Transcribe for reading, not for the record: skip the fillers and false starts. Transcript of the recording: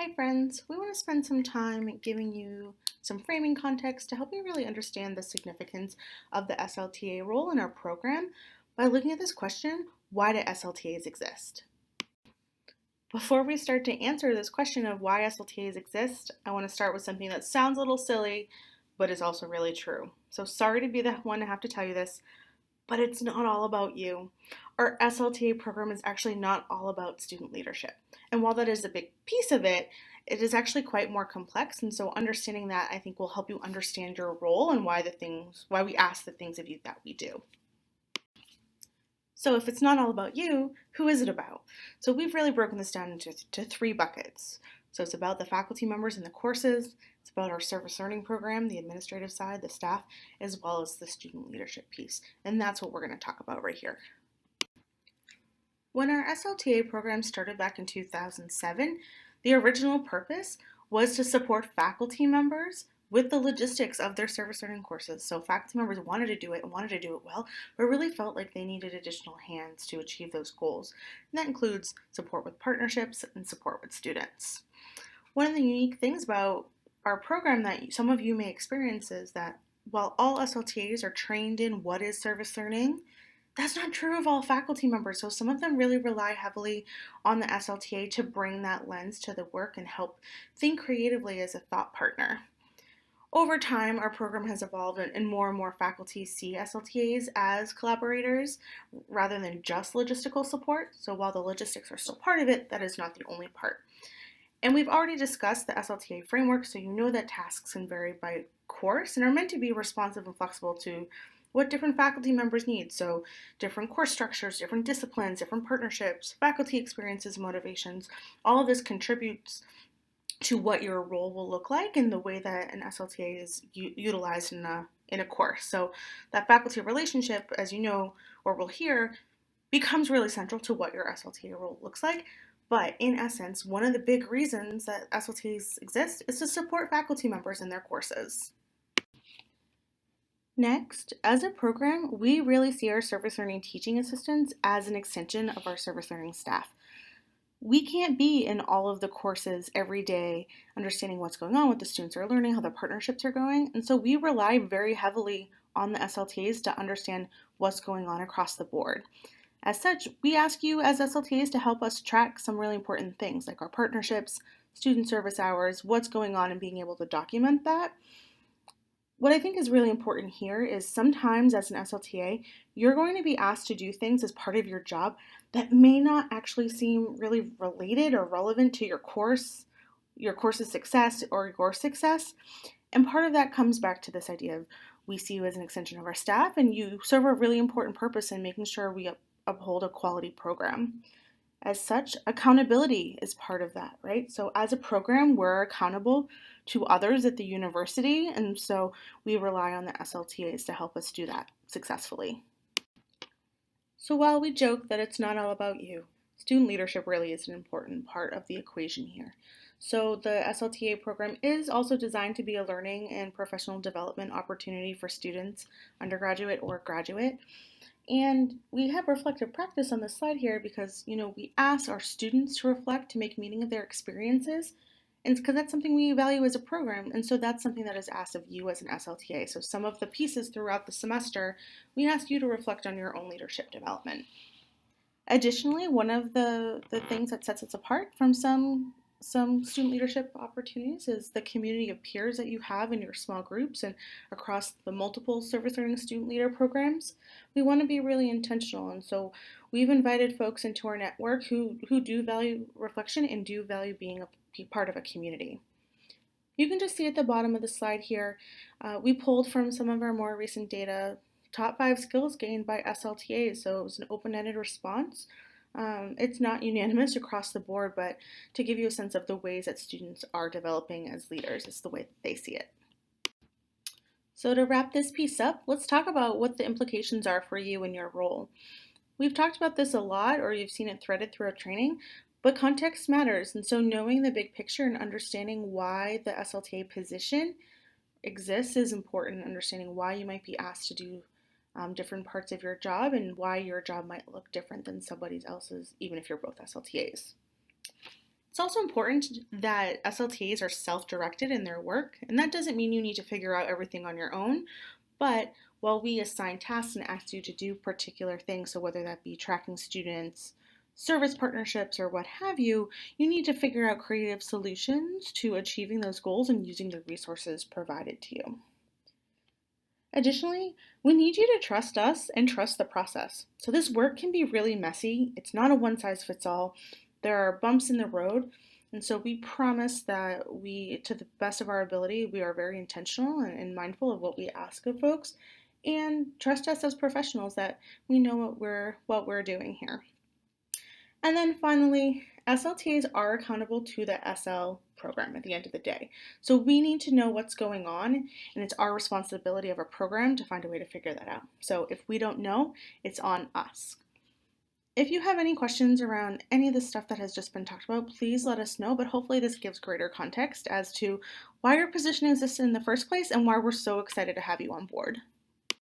Hi friends, we want to spend some time giving you some framing context to help you really understand the significance of the S-LTA role in our program by looking at this question, why do S-LTAs exist? Before we start to answer this question of why S-LTAs exist, I want to start with something that sounds a little silly, but is also really true. So sorry to be the one to have to tell you this, but it's not all about you. Our S-LTA program is actually not all about student leadership. And while that is a big piece of it, it is actually quite more complex. And so understanding that I think will help you understand your role and why we ask the things of you that we do. So if it's not all about you, who is it about? So we've really broken this down into three buckets. So it's about the faculty members in the courses, it's about our service learning program, the administrative side, the staff, as well as the student leadership piece. And that's what we're going to talk about right here. When our S-LTA program started back in 2007, the original purpose was to support faculty members with the logistics of their service learning courses. So faculty members wanted to do it and wanted to do it well, but really felt like they needed additional hands to achieve those goals. And that includes support with partnerships and support with students. One of the unique things about our program that some of you may experience is that while all S-LTAs are trained in what is service learning, that's not true of all faculty members. So some of them really rely heavily on the S-LTA to bring that lens to the work and help think creatively as a thought partner. Over time, our program has evolved and more faculty see S-LTAs as collaborators rather than just logistical support. So while the logistics are still part of it, that is not the only part. And we've already discussed the S-LTA framework, so you know that tasks can vary by course and are meant to be responsive and flexible to what different faculty members need. So different course structures, different disciplines, different partnerships, faculty experiences, motivations, all of this contributes to what your role will look like and the way that an S-LTA is utilized in a course. So that faculty relationship, as you know or will hear, becomes really central to what your S-LTA role looks like. But in essence, one of the big reasons that S-LTAs exist is to support faculty members in their courses. Next, as a program, we really see our service learning teaching assistants as an extension of our service learning staff. We can't be in all of the courses every day, understanding what's going on, what the students are learning, how the partnerships are going, and so we rely very heavily on the S-LTAs to understand what's going on across the board. As such, we ask you as S-LTAs to help us track some really important things like our partnerships, student service hours, what's going on, and being able to document that. What I think is really important here is sometimes as an S-LTA, you're going to be asked to do things as part of your job that may not actually seem really related or relevant to your course's success or your success. And part of that comes back to this idea of we see you as an extension of our staff and you serve a really important purpose in making sure we uphold a quality program. As such, accountability is part of that, right? So as a program, we're accountable to others at the university, and so we rely on the S-LTAs to help us do that successfully. So while we joke that it's not all about you, student leadership really is an important part of the equation here. So the S-LTA program is also designed to be a learning and professional development opportunity for students, undergraduate or graduate. And we have reflective practice on this slide here because, we ask our students to reflect to make meaning of their experiences. And it's because that's something we value as a program. And so that's something that is asked of you as an S-LTA. So some of the pieces throughout the semester, we ask you to reflect on your own leadership development. Additionally, one of the things that sets us apart from some student leadership opportunities is the community of peers that you have in your small groups and across the multiple service learning student leader programs. We want to be really intentional, and so we've invited folks into our network who do value reflection and do value being a part of a community. You can just see at the bottom of the slide here, we pulled from some of our more recent data top 5 skills gained by S-LTAs, so it was an open-ended response. It's not unanimous across the board, but to give you a sense of the ways that students are developing as leaders, it's the way that they see it. So to wrap this piece up, let's talk about what the implications are for you in your role. We've talked about this a lot, or you've seen it threaded through our training, but context matters, and so knowing the big picture and understanding why the S-LTA position exists is important, understanding why you might be asked to do different parts of your job and why your job might look different than somebody else's, even if you're both S-LTAs. It's also important that S-LTAs are self-directed in their work, and that doesn't mean you need to figure out everything on your own, but while we assign tasks and ask you to do particular things, so whether that be tracking students, service partnerships, or what have you, you need to figure out creative solutions to achieving those goals and using the resources provided to you. Additionally, we need you to trust us and trust the process. So this work can be really messy. It's not a one size fits all. There are bumps in the road. And so we promise that we, to the best of our ability, we are very intentional and mindful of what we ask of folks, and trust us as professionals that we know what we're doing here. And then finally, S-LTAs are accountable to the SL program at the end of the day. So we need to know what's going on, and it's our responsibility of a program to find a way to figure that out. So if we don't know, it's on us. If you have any questions around any of the stuff that has just been talked about, please let us know, but hopefully this gives greater context as to why your position exists in the first place and why we're so excited to have you on board.